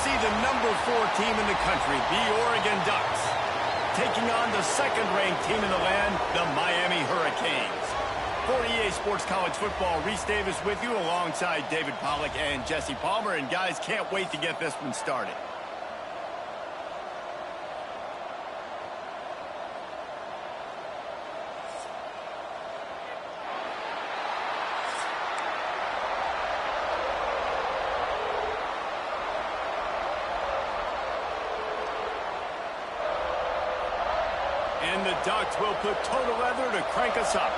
see the #4 team in the country, the Oregon Ducks, taking on the second-ranked team in the land, the Miami Hurricanes. For EA Sports College Football, Reese Davis with you alongside David Pollack and Jesse Palmer. And guys, can't wait to get this one started. And the Ducks will put total leather to crank us up.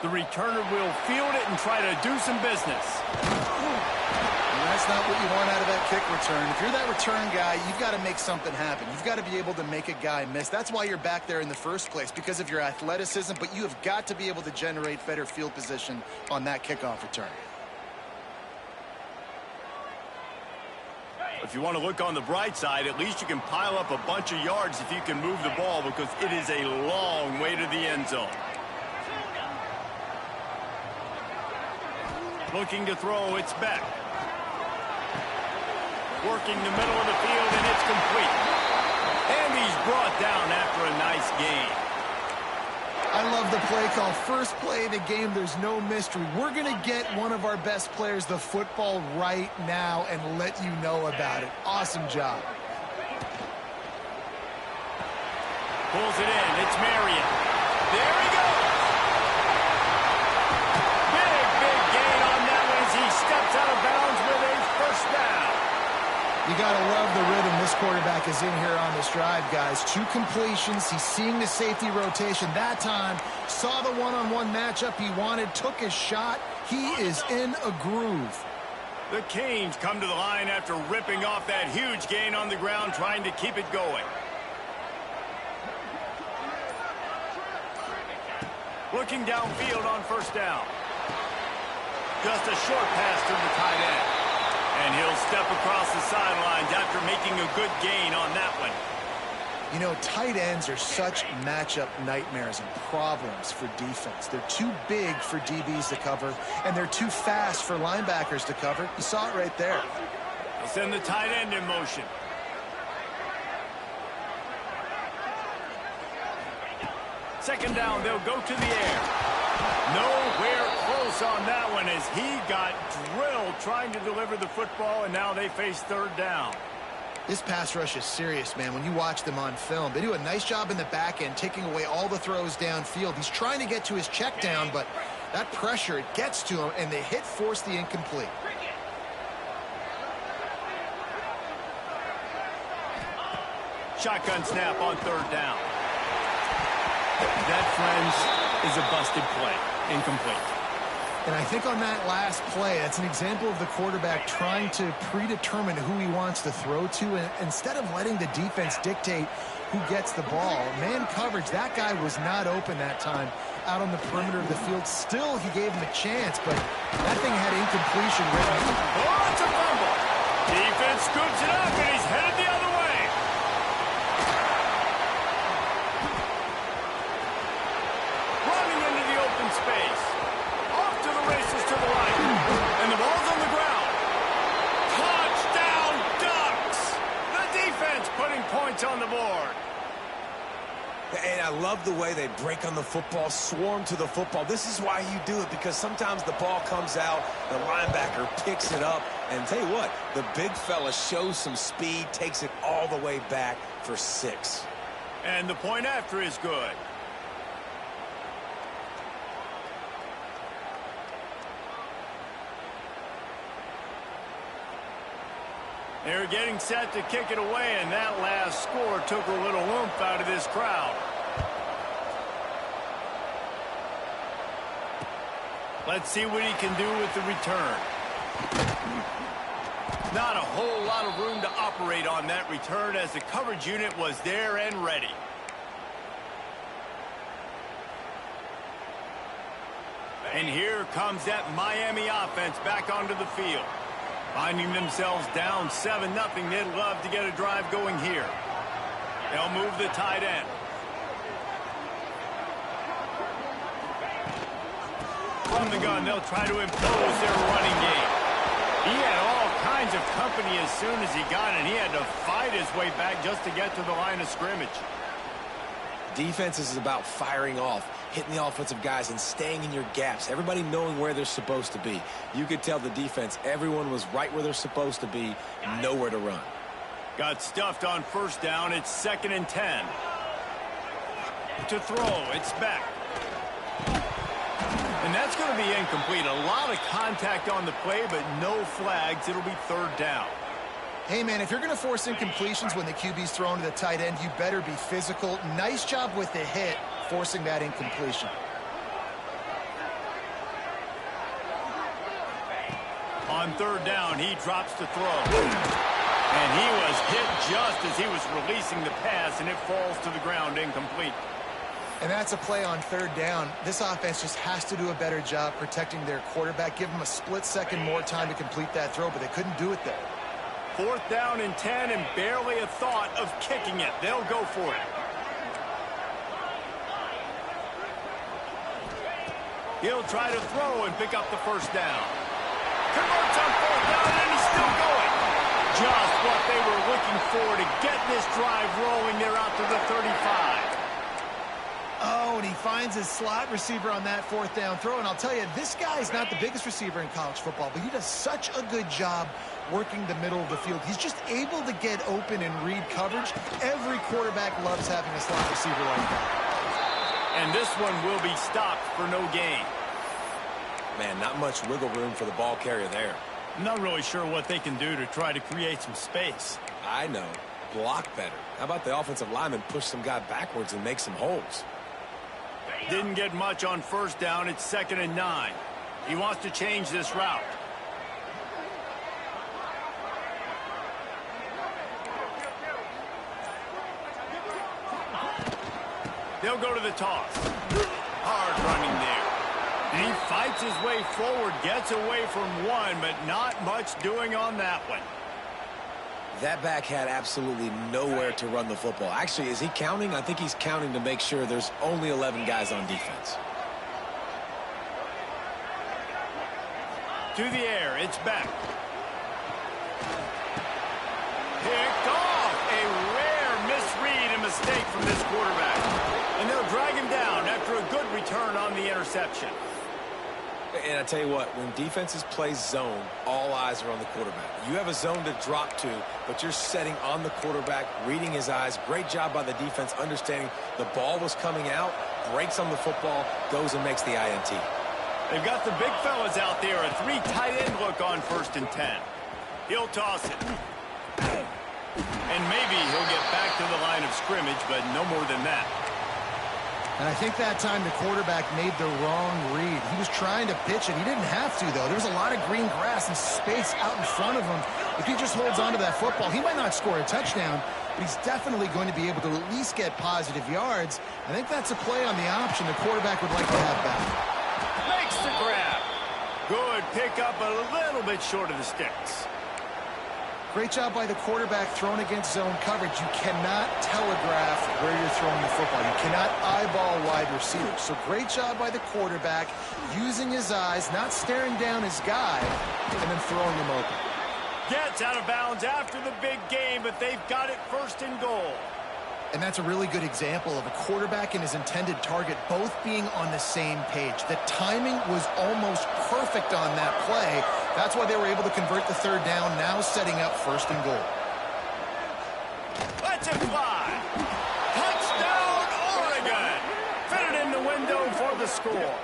The returner will field it and try to do some business. And that's not what you want out of that kick return. If you're that return guy, you've got to make something happen. You've got to be able to make a guy miss. That's why you're back there in the first place, because of your athleticism, but you have got to be able to generate better field position on that kickoff return. If you want to look on the bright side, at least you can pile up a bunch of yards if you can move the ball, because it is a long way to the end zone. Looking to throw, it's Beck. Working the middle of the field, and it's complete. And he's brought down after a nice gain. I love the play call. First play of the game, there's no mystery. We're going to get one of our best players the football right now and let you know about it. Awesome job. Pulls it in. It's Marion. There he goes. Big gain on that one as he steps out of bounds with a first down. You got to love the rhythm this quarterback is in here on this drive, guys. 2 completions. He's seeing the safety rotation. That time, saw the one-on-one matchup he wanted, took his shot. He is in a groove. The Canes come to the line after ripping off that huge gain on the ground, trying to keep it going. Looking downfield on first down. Just a short pass to the tight end. And he'll step across the sidelines after making a good gain on that one. You know, tight ends are such matchup nightmares and problems for defense. They're too big for DBs to cover, and they're too fast for linebackers to cover. You saw it right there. They'll send the tight end in motion. Second down, they'll go to the air. Nowhere close on that one as he got drilled trying to deliver the football, and now they face third down. This pass rush is serious, man. When you watch them on film, they do a nice job in the back end, taking away all the throws downfield. He's trying to get to his check down, but that pressure, it gets to him, and the hit forced the incomplete. Shotgun snap on third down. That, friends, is a busted play. Incomplete. And I think on that last play, that's an example of the quarterback trying to predetermine who he wants to throw to, and instead of letting the defense dictate who gets the ball. Man coverage, that guy was not open that time out on the perimeter of the field. Still, he gave him a chance, but that thing had incompletion written. Oh, it's a fumble. Defense scoops it up, and he's headed the other way. Running into the open space. Off to the races to the line. And the ball's on the ground. Touchdown, Ducks! The defense putting points on the board. And I love the way they break on the football, swarm to the football. This is why you do it, because sometimes the ball comes out, the linebacker picks it up, and tell you what, the big fella shows some speed, takes it all the way back for 6. And the point after is good. They're getting set to kick it away, and that last score took a little oomph out of this crowd. Let's see what he can do with the return. Not a whole lot of room to operate on that return as the coverage unit was there and ready. And here comes that Miami offense back onto the field. Finding themselves down 7-0, they'd love to get a drive going here. They'll move the tight end. From the gun, they'll try to impose their running game. He had all kinds of company as soon as he got it. He had to fight his way back just to get to the line of scrimmage. Defense is about firing off, hitting the offensive guys, and staying in your gaps. Everybody knowing where they're supposed to be. You could tell the defense, everyone was right where they're supposed to be, nowhere to run. Got stuffed on first down. It's 2nd and 10. To throw, it's back. And that's going to be incomplete. A lot of contact on the play, but no flags. It'll be 3rd down. Hey, man, if you're going to force incompletions when the QB's thrown to the tight end, you better be physical. Nice job with the hit, forcing that incompletion. On 3rd down, he drops to throw. And he was hit just as he was releasing the pass, and it falls to the ground incomplete. And that's a play on 3rd down. This offense just has to do a better job protecting their quarterback. Give him a split second more time to complete that throw, but they couldn't do it there. 4th down and 10, and barely a thought of kicking it. They'll go for it. He'll try to throw and pick up the 1st down. Converts on 4th down, and he's still going. Just what they were looking for to get this drive rolling. They're out to the 35. Oh, and he finds his slot receiver on that 4th down throw. And I'll tell you, this guy's not the biggest receiver in college football, but he does such a good job working the middle of the field. He's just able to get open and read coverage. Every quarterback loves having a slot receiver like that. And this one will be stopped for no gain. Man, not much wiggle room for the ball carrier there. I'm not really sure what they can do to try to create some space. I know. Block better. How about the offensive lineman push some guy backwards and make some holes? Didn't get much on 1st down. It's 2nd and 9. He wants to change this route. They'll go to the toss. Hard running there. And he fights his way forward, gets away from one, but not much doing on that one. That back had absolutely nowhere to run the football. Actually, is he counting? I think he's counting to make sure there's only 11 guys on defense. To the air, it's back. Picked off. A rare misread and mistake from this quarterback. And they'll drag him down after a good return on the interception. And I tell you what, when defenses play zone, all eyes are on the quarterback. You have a zone to drop to, but you're setting on the quarterback, reading his eyes. Great job by the defense, understanding the ball was coming out, breaks on the football, goes and makes the INT. They've got the big fellas out there, a 3 tight end look on 1st and 10. He'll toss it. And maybe he'll get back to the line of scrimmage, but no more than that. And I think that time the quarterback made the wrong read. He was trying to pitch it. He didn't have to, though. There was a lot of green grass and space out in front of him. If he just holds on to that football, he might not score a touchdown, but he's definitely going to be able to at least get positive yards. I think that's a play on the option the quarterback would like to have back. Makes the grab. Good pickup, a little bit short of the sticks. Great job by the quarterback thrown against zone coverage. You cannot telegraph where you're throwing the football. You cannot eyeball wide receivers. So great job by the quarterback using his eyes, not staring down his guy, and then throwing him open. Gets out of bounds after the big game, but they've got it 1st and goal. And that's a really good example of a quarterback and his intended target both being on the same page. The timing was almost perfect on that play. That's why they were able to convert the 3rd down, now setting up 1st and goal. Let's it fly. Touchdown, Oregon. Fitted in the window for the score.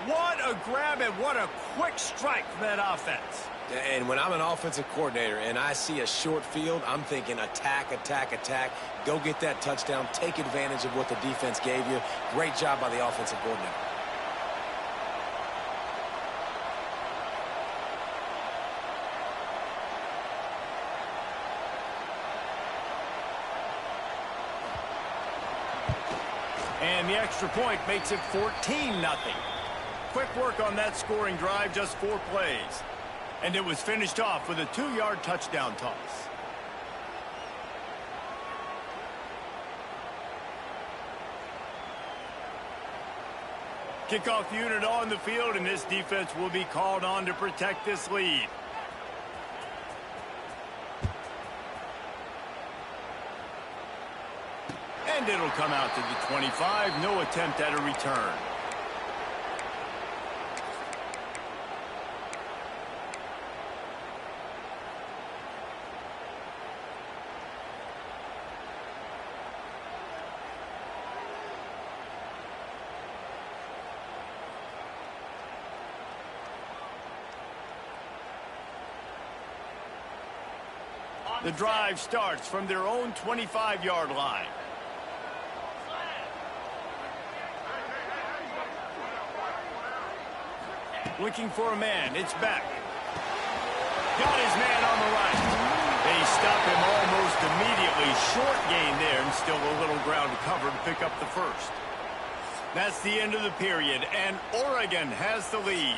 What a grab and what a quick strike from that offense. And when I'm an offensive coordinator and I see a short field, I'm thinking attack, attack, attack. Go get that touchdown. Take advantage of what the defense gave you. Great job by the offensive coordinator. And the extra point makes it 14-0. Quick work on that scoring drive, just 4 plays. And it was finished off with a 2-yard touchdown toss. Kickoff unit on the field, and this defense will be called on to protect this lead. And it'll come out to the 25. No attempt at a return. The drive starts from their own 25-yard line. Looking for a man. It's Beck. Got his man on the right. They stop him almost immediately. Short gain there, and still a little ground to cover to pick up the first. That's the end of the period, and Oregon has the lead.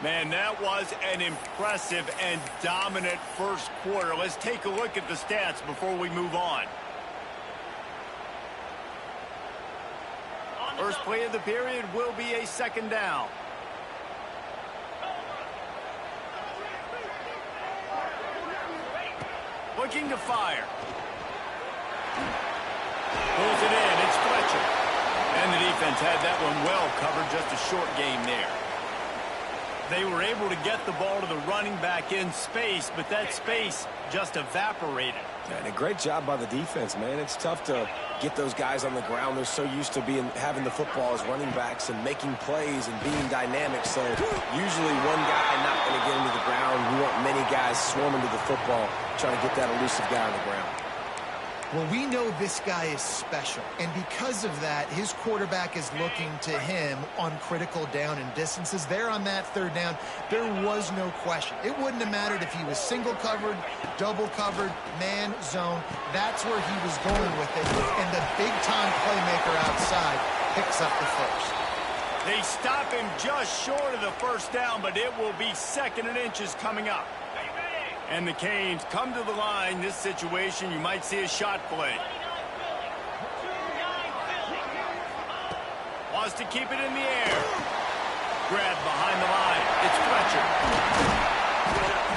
Man, that was an impressive and dominant first quarter. Let's take a look at the stats before we move on. First play of the period will be a second down. Looking to fire. Pulls it in. It's Fletcher. And the defense had that one well covered. Just a short gain there. They were able to get the ball to the running back in space, but that space just evaporated. And a great job by the defense, man. It's tough to get those guys on the ground. They're so used to having the football as running backs and making plays and being dynamic. So usually one guy not going to get into the ground. You want many guys swarming to the football, trying to get that elusive guy on the ground. Well, we know this guy is special, and because of that, his quarterback is looking to him on critical down and distances. There on that third down, there was no question. It wouldn't have mattered if he was single covered, double covered, man, zone. That's where he was going with it, and the big-time playmaker outside picks up the first. They stop him just short of the first down, but it will be 2nd and inches coming up. And the Canes come to the line. This situation, you might see a shot play. Wants to keep it in the air. Grab behind the line. It's Fletcher.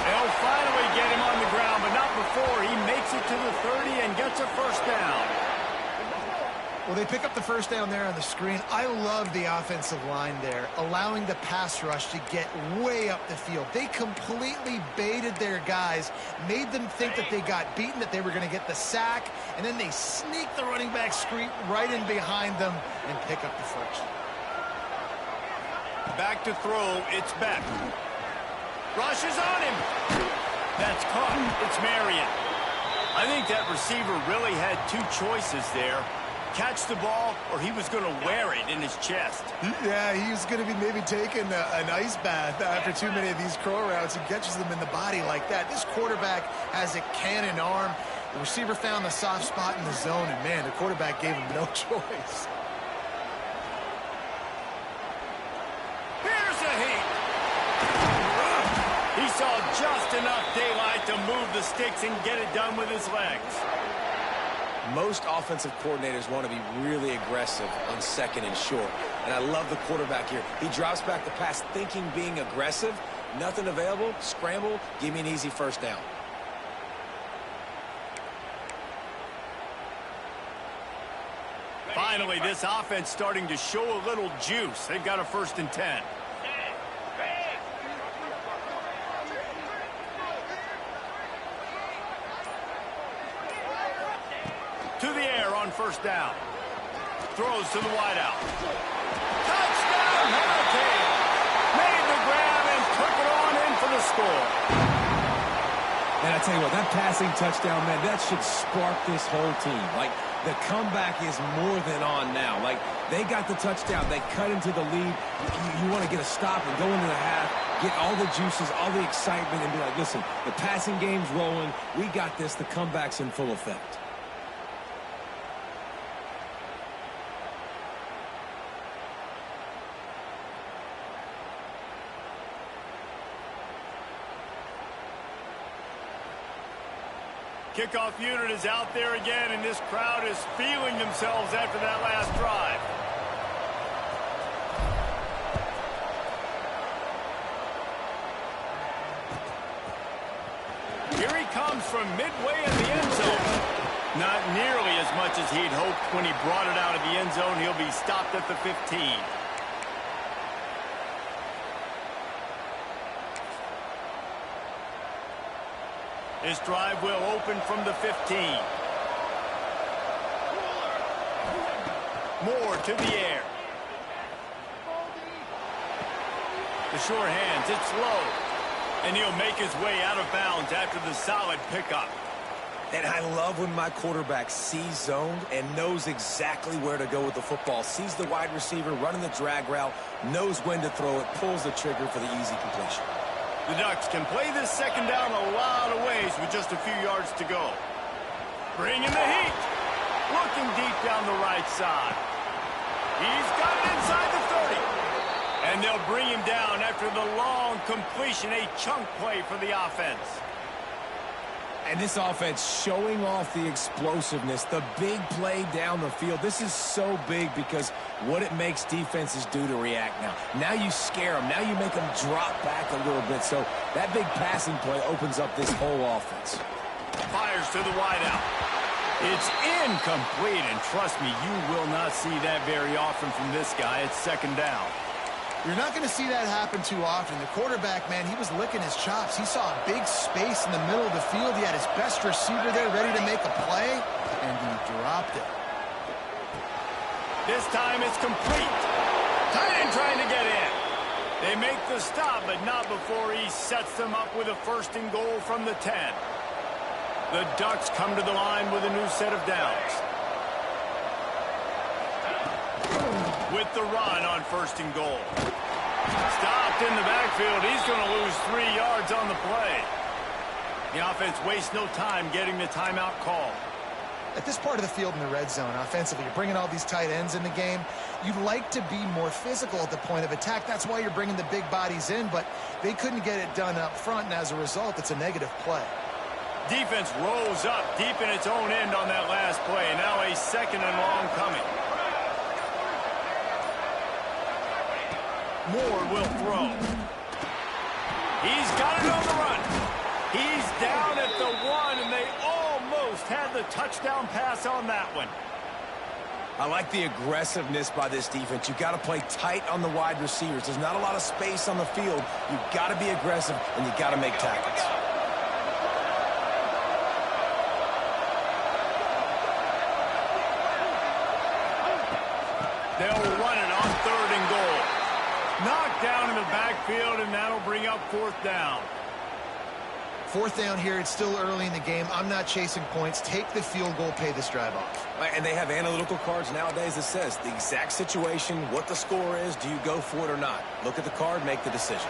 They'll finally get him on the ground, but not before he makes it to the 30 and gets a first down. Well, they pick up the first down there on the screen. I love the offensive line there, allowing the pass rush to get way up the field. They completely baited their guys, made them think that they got beaten, that they were going to get the sack, and then they sneak the running back screen right in behind them and pick up the first. Back to throw, it's Beck. Rushes on him. That's caught. It's Marion. I think that receiver really had two choices there. Catch the ball, or he was going to wear it in his chest. Yeah, he was going to be maybe taking an ice bath after too many of these crow routes. He catches them in the body like that. This quarterback has a cannon arm. The receiver found the soft spot in the zone, and, man, the quarterback gave him no choice. Here's a heat. He saw just enough daylight to move the sticks and get it done with his legs. Most offensive coordinators want to be really aggressive on 2nd and short. And I love the quarterback here. He drops back the pass thinking being aggressive. Nothing available. Scramble. Give me an easy first down. Finally, this offense starting to show a little juice. They've got a 1st and 10. To the air on 1st down. Throws to the wideout. Touchdown, Hurricane! Made the grab and took it on in for the score. And I tell you what, that passing touchdown, man, that should spark this whole team. Like, the comeback is more than on now. Like, they got the touchdown. They cut into the lead. You want to get a stop and go into the half, get all the juices, all the excitement, and be like, listen, the passing game's rolling. We got this. The comeback's in full effect. Kickoff unit is out there again, and this crowd is feeling themselves after that last drive. comes from midway in the end zone. Not nearly as much as he'd hoped when he brought it out of the end zone. He'll be stopped at the 15. This drive will open from the 15. Moore to the air. The short hands, it's low. And he'll make his way out of bounds after the solid pickup. And I love when my quarterback sees zoned and knows exactly where to go with the football. Sees the wide receiver running the drag route, knows when to throw it, pulls the trigger for the easy completion. The Ducks can play this second down a lot of ways with just a few yards to go. Bringing the heat. Looking deep down the right side. He's got it inside the 30. And they'll bring him down after the long completion, a chunk play for the offense. And this offense showing off the explosiveness, the big play down the field. This is so big because what it makes defenses do to react now. Now you scare them. Now you make them drop back a little bit. So that big passing play opens up this whole offense. Fires to the wideout. It's incomplete, and trust me, you will not see that very often from this guy. It's second down. You're not going to see that happen too often. The quarterback, man, he was licking his chops. He saw a big space in the middle of the field. He had his best receiver there ready to make a play, and he dropped it. This time it's complete. Tight end trying to get in. They make the stop, but not before he sets them up with a 1st and goal from the 10. The Ducks come to the line with a new set of downs. With the run on 1st and goal. Stopped in the backfield. He's going to lose 3 yards on the play. The offense wastes no time getting the timeout call. At this part of the field in the red zone, offensively, you're bringing all these tight ends in the game. You'd like to be more physical at the point of attack. That's why you're bringing the big bodies in, but they couldn't get it done up front, and as a result, it's a negative play. Defense rolls up deep in its own end on that last play. Now a 2nd and long coming. Moore will throw. He's got it on the run. He's down at the 1, and they almost had the touchdown pass on that one. I like the aggressiveness by this defense. You've got to play tight on the wide receivers. There's not a lot of space on the field. You've got to be aggressive, and you've got to make tackles. They'll run it on 3rd and goal. Knocked down in the backfield, and that'll bring up 4th down. 4th down here. It's still early in the game. I'm not chasing points. Take the field goal, pay this drive off. And they have analytical cards nowadays that says the exact situation, what the score is, do you go for it or not? Look at the card, make the decision.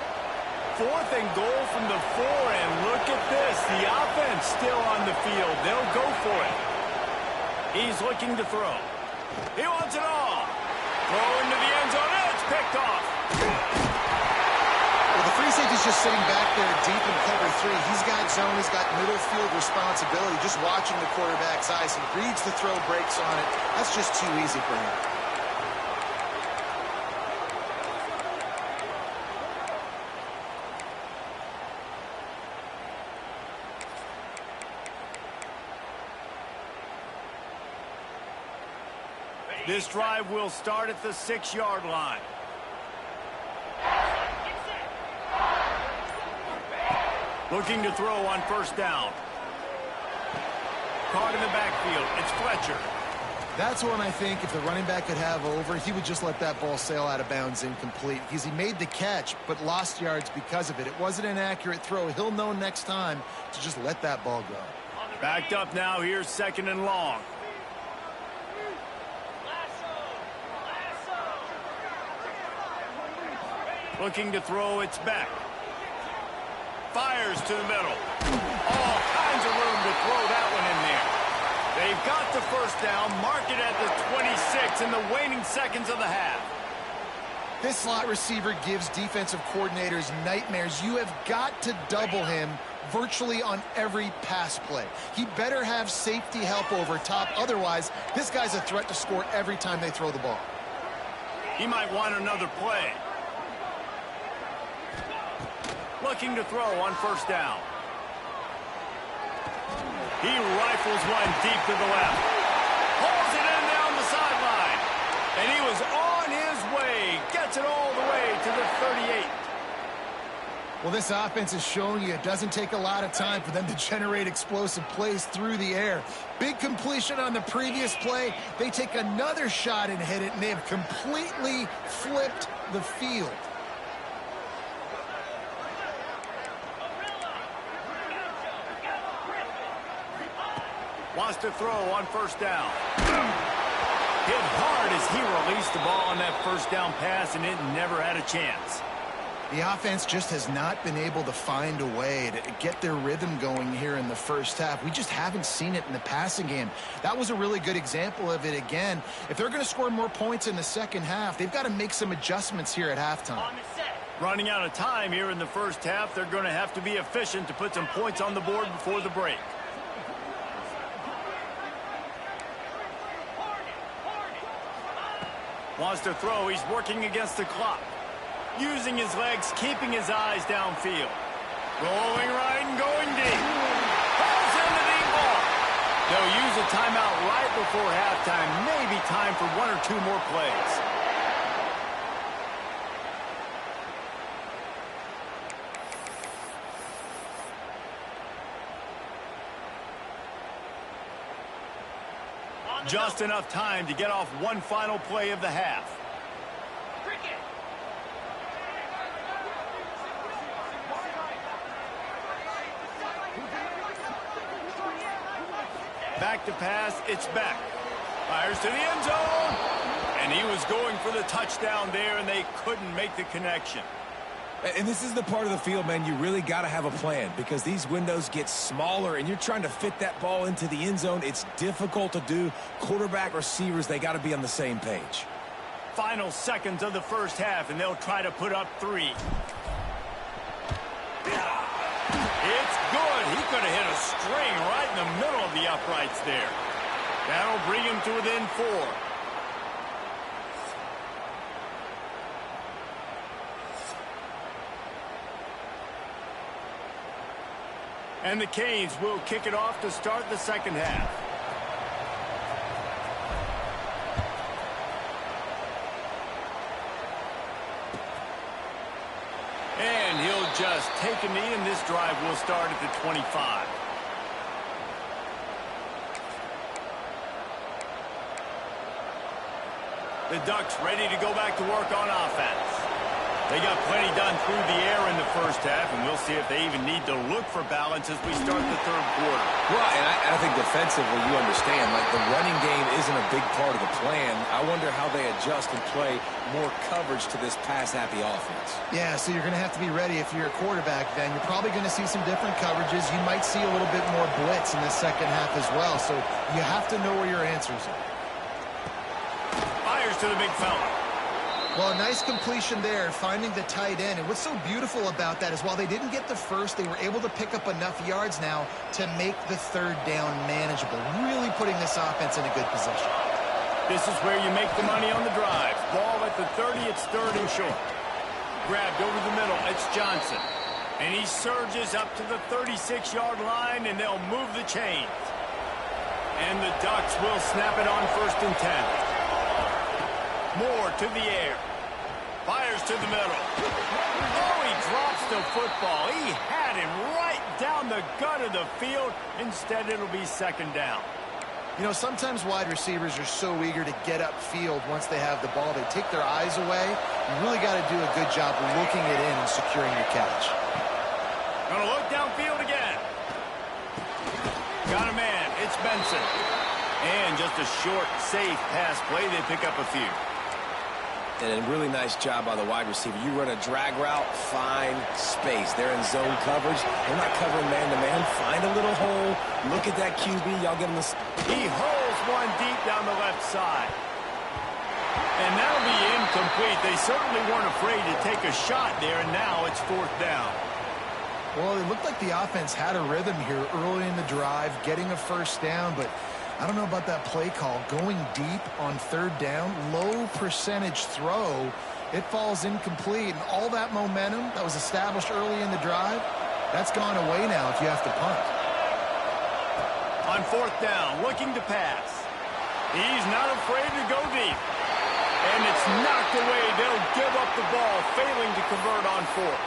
4th and goal from the 4, and look at this. The offense still on the field. They'll go for it. He's looking to throw. He wants it all. Throw into the end zone. It's picked off. Well, the free safety's just sitting back there deep in cover 3. He's got zone. He's got middle field responsibility. Just watching the quarterback's eyes. He reads the throw, breaks on it. That's just too easy for him. This drive will start at the 6-yard line. Looking to throw on 1st down. Caught in the backfield. It's Fletcher. That's one I think if the running back could have over, he would just let that ball sail out of bounds incomplete. Because he made the catch, but lost yards because of it. It wasn't an accurate throw. He'll know next time to just let that ball go. Backed up now. Here's 2nd and long. Looking to throw, it's back. Fires to the middle. All kinds of room to throw that one in there. They've got the 1st down, mark it at the 26 in the waning seconds of the half. This slot receiver gives defensive coordinators nightmares. You have got to double him virtually on every pass play. He better have safety help over top. Otherwise, this guy's a threat to score every time they throw the ball. He might want another play. Looking to throw on 1st down. He rifles one deep to the left. Pulls it in down the sideline. And he was on his way. Gets it all the way to the 38. Well, this offense is showing you it doesn't take a lot of time for them to generate explosive plays through the air. Big completion on the previous play. They take another shot and hit it, and they have completely flipped the field. Wants to throw on first down. Hit hard as he released the ball on that first down pass, and it never had a chance. The offense just has not been able to find a way to get their rhythm going here in the first half. We just haven't seen it in the passing game. That was a really good example of it again. If they're going to score more points in the second half, they've got to make some adjustments here at halftime. Running out of time here in the first half, they're going to have to be efficient to put some points on the board before the break. Wants to throw. He's working against the clock. Using his legs, keeping his eyes downfield. Rolling right and going deep. Pulls in the deep ball. They'll use a timeout right before halftime. Maybe time for one or two more plays. Just enough time to get off one final play of the half. Back to pass, it's back. Fires to the end zone. And he was going for the touchdown there, and they couldn't make the connection. And this is the part of the field, man, you really got to have a plan because these windows get smaller and you're trying to fit that ball into the end zone. It's difficult to do. Quarterback, receivers, they got to be on the same page. Final seconds of the first half, and they'll try to put up 3. It's good. He could have hit a string right in the middle of the uprights there. That'll bring him to within 4. And the Canes will kick it off to start the second half. And he'll just take a knee, and this drive will start at the 25. The Ducks ready to go back to work on offense. They got plenty done through the air in the first half, and we'll see if they even need to look for balance as we start the third quarter. Well, and I think defensively, you understand, like the running game isn't a big part of the plan. I wonder how they adjust and play more coverage to this pass-happy offense. Yeah, so you're going to have to be ready if you're a quarterback then. You're probably going to see some different coverages. You might see a little bit more blitz in the second half as well, so you have to know where your answers are. Fires to the big fella. Well, a nice completion there, finding the tight end. And what's so beautiful about that is while they didn't get the first, they were able to pick up enough yards now to make the third down manageable, really putting this offense in a good position. This is where you make the money on the drive. Ball at the 30, it's third and short. Grabbed over the middle, it's Johnson. And he surges up to the 36-yard line, and they'll move the chains. And the Ducks will snap it on first and 10. Moore to the air. Fires to the middle. Oh, he drops the football. He had him right down the gut of the field. Instead, it'll be second down. You know, sometimes wide receivers are so eager to get upfield once they have the ball. They take their eyes away. You really got to do a good job looking it in and securing your catch. Gonna look downfield again. Got a man. It's Benson. And just a short, safe pass play. They pick up a few. And a really nice job by the wide receiver. You run a drag route, find space. They're in zone coverage. They're not covering man-to-man. Find a little hole. Look at that QB. Y'all get him the... He holds one deep down the left side. And that'll be incomplete. They certainly weren't afraid to take a shot there, and now it's fourth down. Well, it looked like the offense had a rhythm here early in the drive, getting a first down, but I don't know about that play call. Going deep on third down, low percentage throw, it falls incomplete. And all that momentum that was established early in the drive, that's gone away now if you have to punt. On fourth down, looking to pass. He's not afraid to go deep. And it's knocked away. They'll give up the ball, failing to convert on fourth.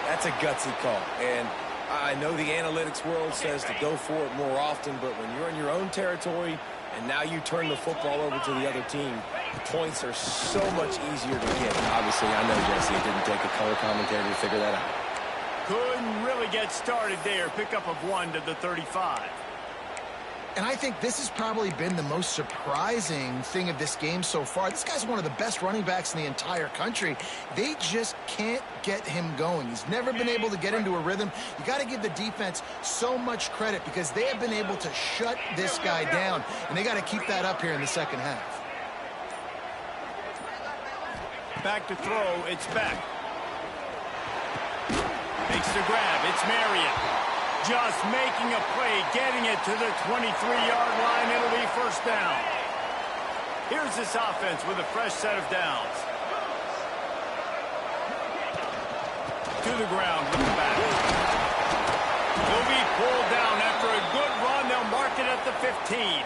That's a gutsy call. And I know the analytics world says to go for it more often, but when you're in your own territory and now you turn the football over to the other team, points are so much easier to get. Obviously, I know, Jesse, it didn't take a color commentator to figure that out. Couldn't really get started there. Pickup of 1 to the 35. And I think this has probably been the most surprising thing of this game so far. This guy's one of the best running backs in the entire country. They just can't get him going. He's never been able to get into a rhythm. You got to give the defense so much credit because they have been able to shut this guy down, and they got to keep that up here in the second half. Back to throw, it's Beck. Makes the grab, it's Marion. Just making a play, getting it to the 23-yard line. It'll be first down. Here's this offense with a fresh set of downs. To the ground with the back. He'll be pulled down after a good run. They'll mark it at the 15.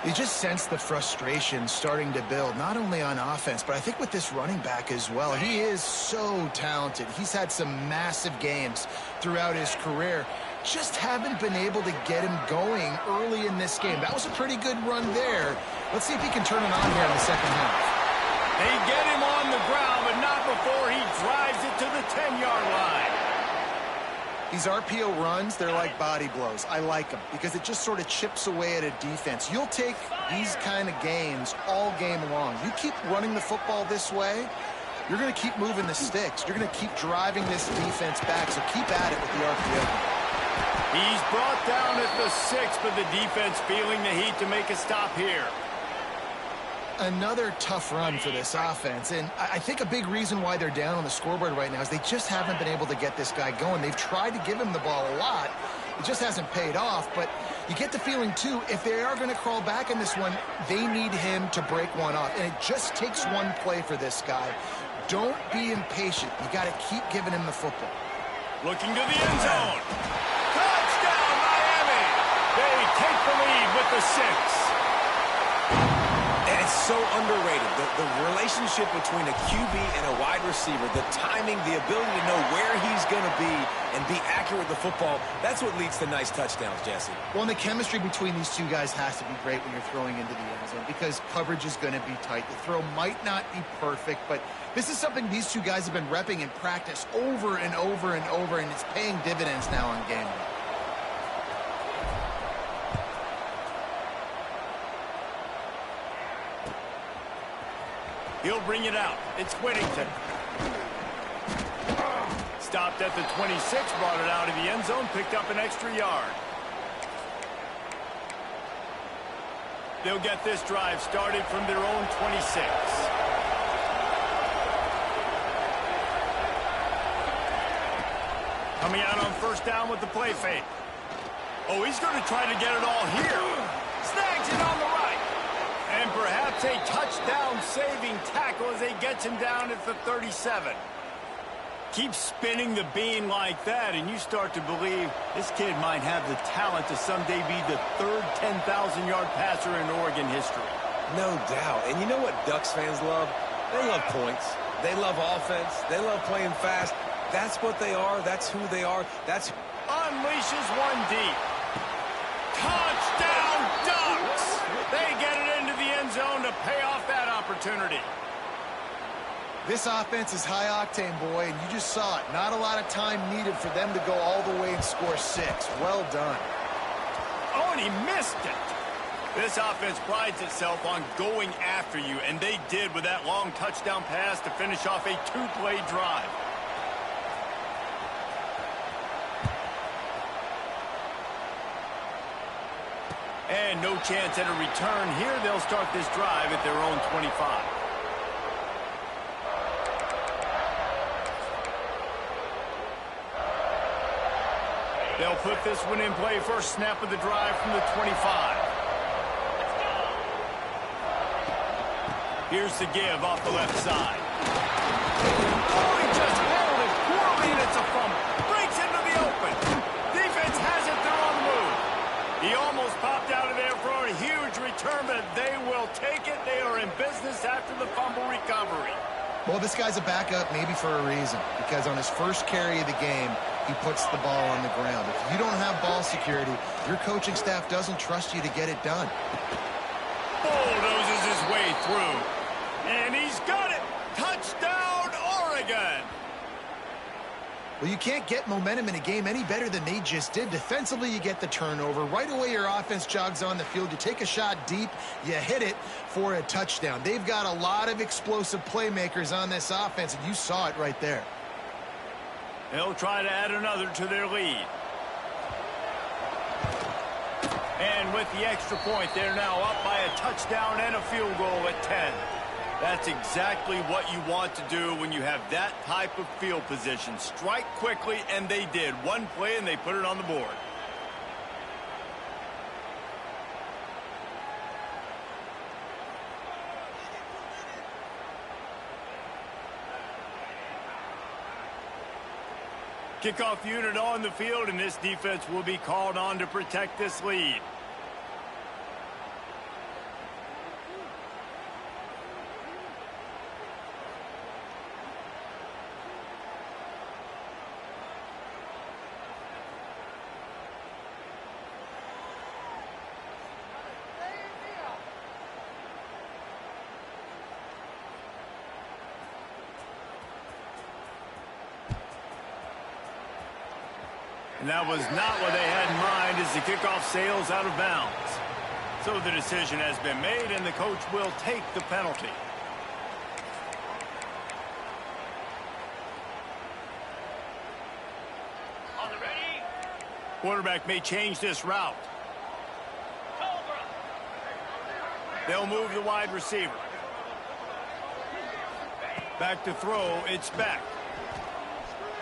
You just sense the frustration starting to build, not only on offense, but I think with this running back as well. He is so talented. He's had some massive games throughout his career. Just haven't been able to get him going early in this game. That was a pretty good run there. Let's see if he can turn it on here in the second half. They get him on the ground, but not before he drives it to the 10-yard line. These RPO runs, they're like body blows. I like them because it just sort of chips away at a defense. You'll take these kind of games all game long. You keep running the football this way, you're going to keep moving the sticks. You're going to keep driving this defense back, so keep at it with the RPO. He's brought down at the 6, but the defense feeling the heat to make a stop here. Another tough run for this offense, and I think a big reason why they're down on the scoreboard right now is they just haven't been able to get this guy going. They've tried to give him the ball a lot. It just hasn't paid off, but you get the feeling, too, if they are going to crawl back in this one, they need him to break one off, and it just takes one play for this guy. Don't be impatient. You got to keep giving him the football. Looking to the end zone. Touchdown, Miami! They take the lead with the 6. It's so underrated, the relationship between a QB and a wide receiver, the timing, the ability to know where he's going to be and be accurate with the football, that's what leads to nice touchdowns, Jesse. Well, and the chemistry between these two guys has to be great when you're throwing into the end zone because coverage is going to be tight. The throw might not be perfect, but this is something these two guys have been repping in practice over and over and over, and it's paying dividends now on game day. He'll bring it out. It's Whittington. Stopped at the 26, brought it out of the end zone, picked up an extra yard. They'll get this drive started from their own 26. Coming out on first down with the play fake. Oh, he's going to try to get it all here. Snags it on the right. And perhaps a touchdown-saving tackle as he gets him down at the 37. Keep spinning the bean like that, and you start to believe this kid might have the talent to someday be the third 10,000-yard passer in Oregon history. No doubt. And you know what Ducks fans love? They love points. They love offense. They love playing fast. That's what they are. That's who they are. That's unleashes one deep. Touchdown, Ducks! They get it into the end zone to pay off that opportunity. This offense is high octane, boy, and you just saw it. Not a lot of time needed for them to go all the way and score 6. Well done. Oh, and he missed it. This offense prides itself on going after you, and they did with that long touchdown pass to finish off a 2-play drive. And no chance at a return here. They'll start this drive at their own 25. They'll put this one in play. First snap of the drive from the 25. Here's the give off the left side. Oh, he just handled it poorly, and it's a fumble. Breaks into the open. Defense has it. They're on the move. Well, this guy's a backup maybe for a reason, because on his first carry of the game, he puts the ball on the ground. If you don't have ball security, your coaching staff doesn't trust you to get it done. Bulldozes his way through. And he's got it. Touchdown, Oregon. Well, you can't get momentum in a game any better than they just did. Defensively, you get the turnover. Right away, your offense jogs on the field. You take a shot deep, you hit it for a touchdown. They've got a lot of explosive playmakers on this offense, and you saw it right there. They'll try to add another to their lead. And with the extra point, they're now up by a touchdown and a field goal at 10. That's exactly what you want to do when you have that type of field position. Strike quickly, and they did. One play, and they put it on the board. Kickoff unit on the field, and this defense will be called on to protect this lead. And that was not what they had in mind as the kickoff sails out of bounds. So the decision has been made, and the coach will take the penalty. On the ready. Quarterback may change this route. They'll move the wide receiver. Back to throw, it's back.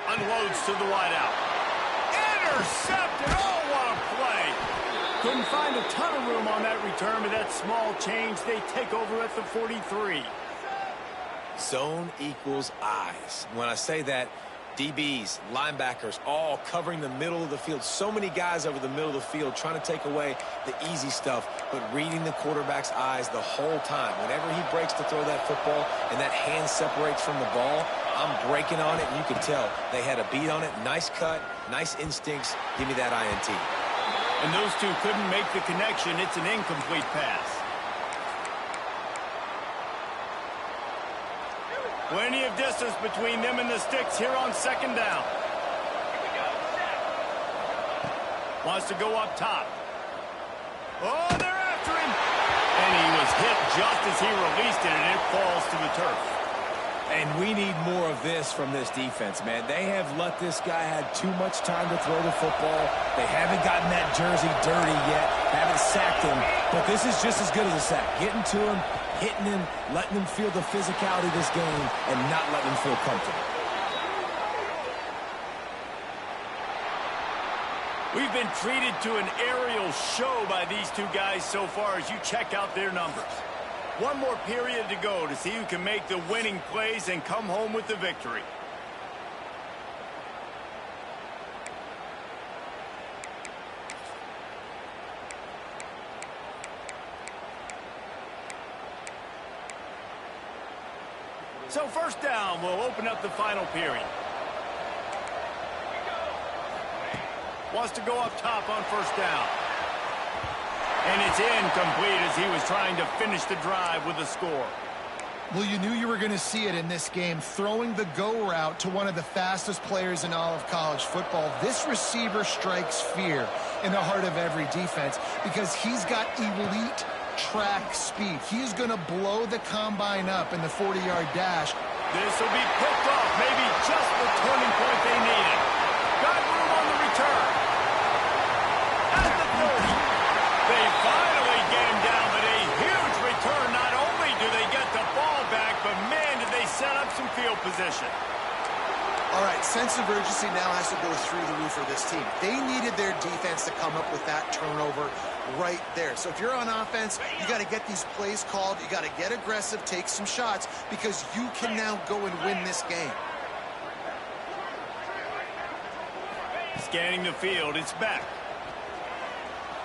Unloads to the wideout. Intercepted. Oh, what a play. Couldn't find a ton of room on that return, but that small change, they take over at the 43. Zone equals eyes. When I say that, DBs, linebackers, all covering the middle of the field. So many guys over the middle of the field trying to take away the easy stuff, but reading the quarterback's eyes the whole time. Whenever he breaks to throw that football and that hand separates from the ball, I'm breaking on it, and you can tell they had a beat on it. Nice cut, nice instincts. Give me that INT. And those two couldn't make the connection. It's an incomplete pass. Plenty of distance between them and the sticks here on second down. Wants to go up top. Oh, they're after him. And he was hit just as he released it, and it falls to the turf. And we need more of this from this defense, man. They have let this guy have too much time to throw the football. They haven't gotten that jersey dirty yet, haven't sacked him. But this is just as good as a sack. Getting to him, hitting him, letting him feel the physicality of this game, and not letting him feel comfortable. We've been treated to an aerial show by these two guys so far as you check out their numbers. One more period to go to see who can make the winning plays and come home with the victory. So first down will open up the final period. Wants to go up top on first down. And it's incomplete as he was trying to finish the drive with a score. Well, you knew you were going to see it in this game, throwing the go route to one of the fastest players in all of college football. This receiver strikes fear in the heart of every defense because he's got elite track speed. He's going to blow the combine up in the 40-yard dash. This will be picked off, maybe just the turning point they needed. Got room on the return. At the 30. They finally get him down, but a huge return. Not only do they get the ball back, but man, did they set up some field position. All right, sense of urgency now has to go through the roof for this team. They needed their defense to come up with that turnover right there. So if you're on offense, you got to get these plays called. You got to get aggressive, take some shots, because you can now go and win this game. Scanning the field, it's back.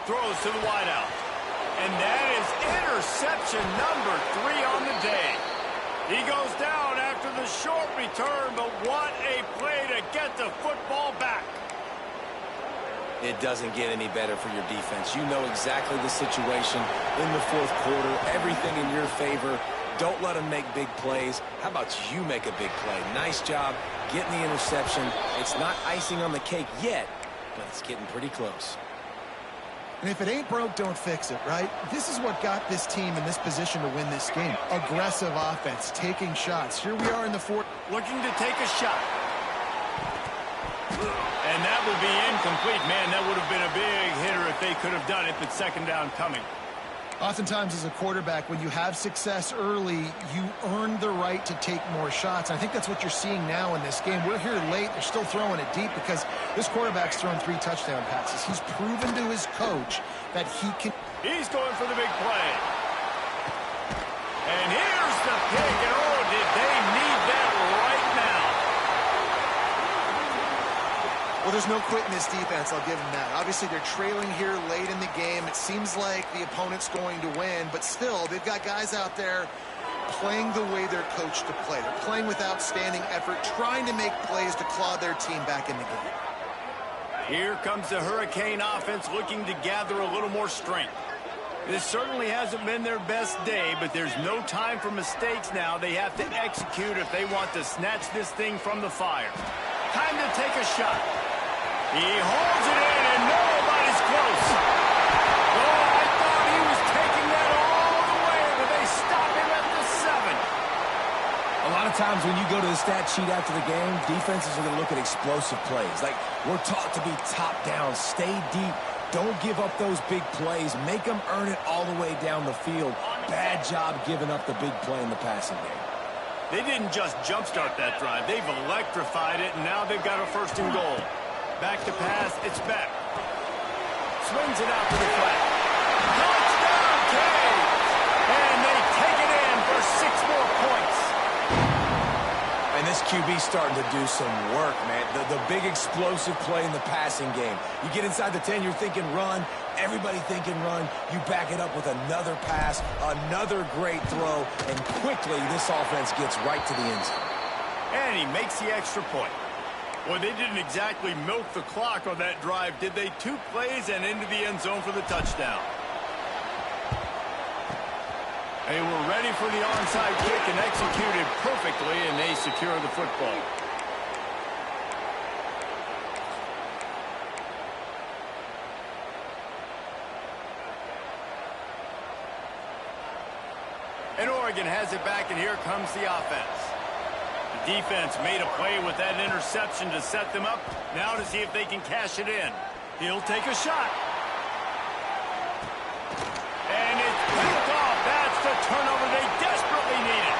Throws to the wideout. And that is interception number 3 on the day. He goes down after after the short return, but what a play to get the football back. It doesn't get any better for your defense. You know exactly the situation in the fourth quarter, everything in your favor. Don't let them make big plays. How about you make a big play? Nice job getting the interception. It's not icing on the cake yet, but it's getting pretty close. And if it ain't broke, don't fix it, right? This is what got this team in this position to win this game. Aggressive offense, taking shots. Here we are in the fourth. Looking to take a shot. And that will be incomplete. Man, that would have been a big hitter if they could have done it, but second down coming. Oftentimes as a quarterback, when you have success early, you earn the right to take more shots. I think that's what you're seeing now in this game. We're here late. They're still throwing it deep because this quarterback's thrown 3 touchdown passes. He's proven to his coach that he can. He's going for the big play. And here's the pick. And oh, did they need that right now. Well, there's no quit in this defense, I'll give them that. Obviously, they're trailing here late in the game. It seems like the opponent's going to win, but still, they've got guys out there playing the way they're coached to play. They're playing with outstanding effort, trying to make plays to claw their team back in the game. Here comes the Hurricane offense looking to gather a little more strength. This certainly hasn't been their best day, but there's no time for mistakes now. They have to execute if they want to snatch this thing from the fire. Time to take a shot. He holds it in, and nobody's close. Oh, I thought he was taking that all the way, but they stop him at the 7. A lot of times when you go to the stat sheet after the game, defenses are going to look at explosive plays. Like, we're taught to be top down, stay deep, don't give up those big plays, make them earn it all the way down the field. Bad job giving up the big play in the passing game. They didn't just jumpstart that drive. They've electrified it, and now they've got a 1st and goal. Back to pass. It's Beck. Swings it out to the flat. Touchdown, Canes! And they take it in for 6 more points. And this QB's starting to do some work, man. The big explosive play in the passing game. You get inside the 10, you're thinking run. Everybody thinking run. You back it up with another pass, another great throw, and quickly this offense gets right to the end zone. And he makes the extra point. Well, they didn't exactly milk the clock on that drive, did they? 2 plays and into the end zone for the touchdown. They were ready for the onside kick and executed perfectly, and they secure the football. And Oregon has it back, and here comes the offense. The defense made a play with that interception to set them up. Now to see if they can cash it in. He'll take a shot. And it's picked off. That's the turnover they desperately needed.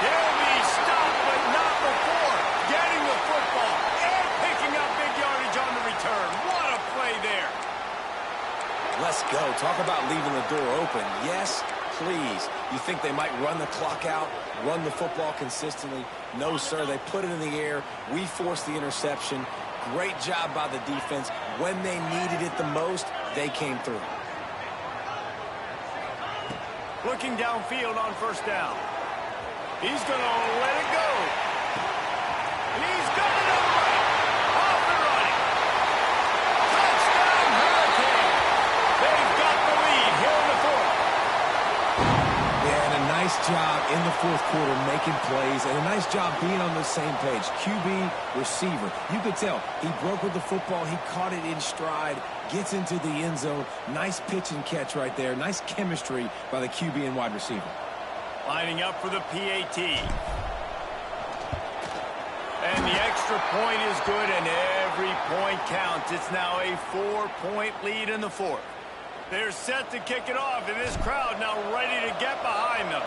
He'll be stopped, but not before getting the football and picking up big yardage on the return. What a play there. Let's go. Talk about leaving the door open. Yes, please. You think they might run the clock out, run the football consistently? No, sir. They put it in the air. We forced the interception. Great job by the defense. When they needed it the most, they came through. Looking downfield on 1st down. He's going to let it go. And he's got it away. Off and running. Touchdown, Hurricane. They've got the lead here in the 4th. Yeah, and a nice job in the 4th quarter making plays, and a nice job being on the same page. QB, receiver. You could tell he broke with the football. He caught it in stride, gets into the end zone. Nice pitch and catch right there. Nice chemistry by the QB and wide receiver. Lining up for the PAT. And the extra point is good, and every point counts. It's now a 4-point lead in the 4th. They're set to kick it off, and this crowd now ready to get behind them.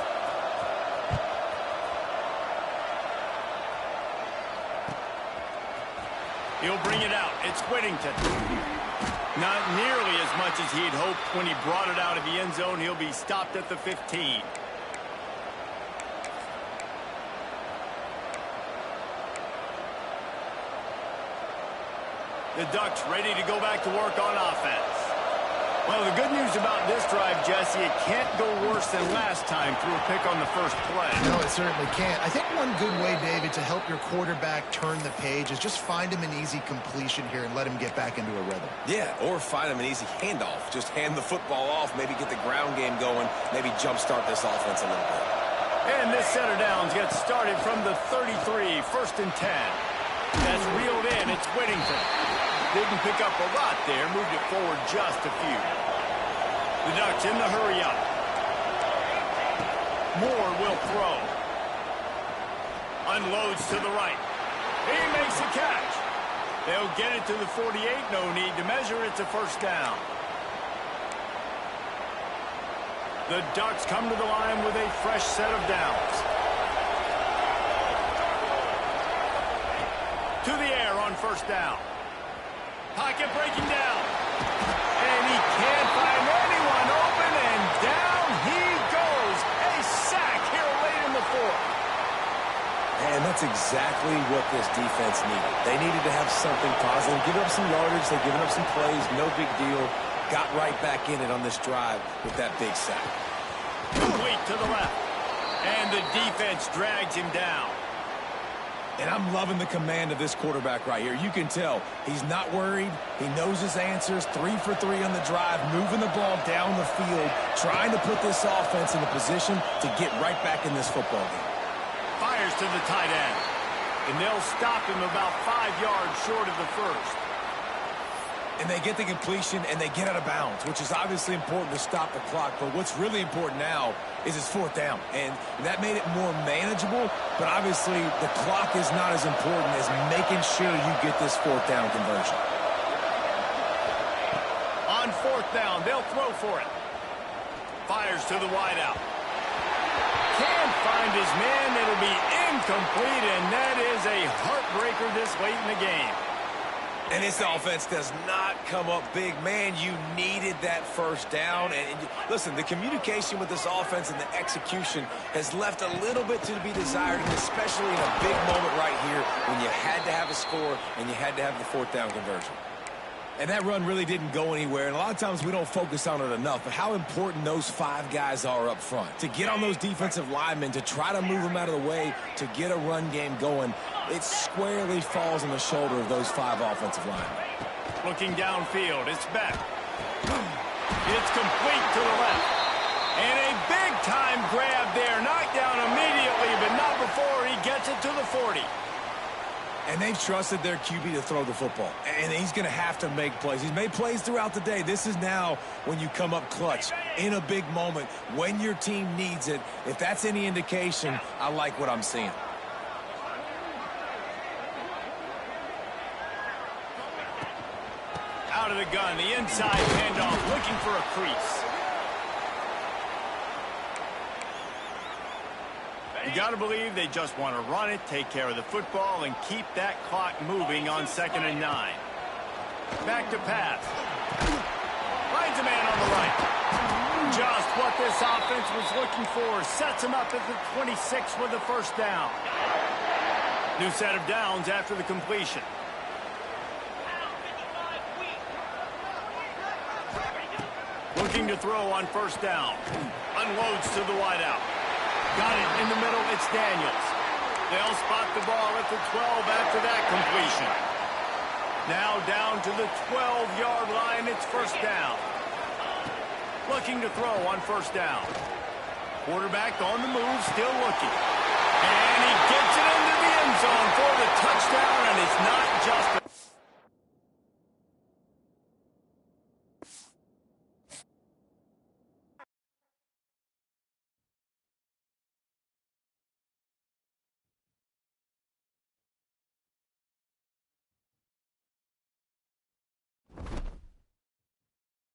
He'll bring it out. It's Whittington. Not nearly as much as he'd hoped when he brought it out of the end zone. He'll be stopped at the 15. The Ducks ready to go back to work on offense. Well, the good news about this drive, Jesse, it can't go worse than last time through a pick on the first play. No, it certainly can't. I think one good way, David, to help your quarterback turn the page is just find him an easy completion here and let him get back into a rhythm. Yeah, or find him an easy handoff. Just hand the football off, maybe get the ground game going, maybe jumpstart this offense a little bit. And this set of downs gets started from the 33, 1st and 10. That's reeled in. It's Whittington. Didn't pick up a lot there. Moved it forward just a few. The Ducks in the hurry up. Moore will throw. Unloads to the right. He makes a catch. They'll get it to the 48. No need to measure. It's a first down. The Ducks come to the line with a fresh set of downs. To the air on first down. Pocket breaking down. And he can't find anyone open, and down he goes. A sack here late in the fourth. And that's exactly what this defense needed. They needed to have something positive. Give up some yardage. They've given up some plays. No big deal. Got right back in it on this drive with that big sack. Complete to the left. And the defense drags him down. And I'm loving the command of this quarterback right here. You can tell he's not worried. He knows his answers. 3 for 3 on the drive, moving the ball down the field, trying to put this offense in a position to get right back in this football game. Fires to the tight end. And they'll stop him about 5 yards short of the first. And they get the completion, and they get out of bounds, which is obviously important to stop the clock. But what's really important now is it's 4th down. And that made it more manageable, but obviously the clock is not as important as making sure you get this 4th down conversion. On 4th down, they'll throw for it. Fires to the wideout. Can't find his man. It'll be incomplete, and that is a heartbreaker this late in the game. And this offense does not come up big. Man, you needed that first down. And listen, the communication with this offense and the execution has left a little bit to be desired, and especially in a big moment right here when you had to have a score and you had to have the 4th down conversion. And that run really didn't go anywhere, and a lot of times we don't focus on it enough, but how important those 5 guys are up front. To get on those defensive linemen, to try to move them out of the way, to get a run game going, it squarely falls on the shoulder of those 5 offensive linemen. Looking downfield, it's Beck. It's complete to the left. And a big-time grab there. Knocked down immediately, but not before he gets it to the 40. And they've trusted their QB to throw the football. And he's going to have to make plays. He's made plays throughout the day. This is now when you come up clutch in a big moment when your team needs it. If that's any indication, I like what I'm seeing. Out of the gun, the inside handoff, looking for a crease. You got to believe they just want to run it, take care of the football, and keep that clock moving on 2nd and 9. Back to pass. Finds a man on the right. Just what this offense was looking for. Sets him up at the 26 with the first down. New set of downs after the completion. Looking to throw on first down. Unloads to the wideout. Got it in the middle. It's Daniels. They'll spot the ball at the 12 after that completion. Now down to the 12-yard line. It's first down. Looking to throw on first down. Quarterback on the move, still looking. And he gets it into the end zone for the touchdown, and it's not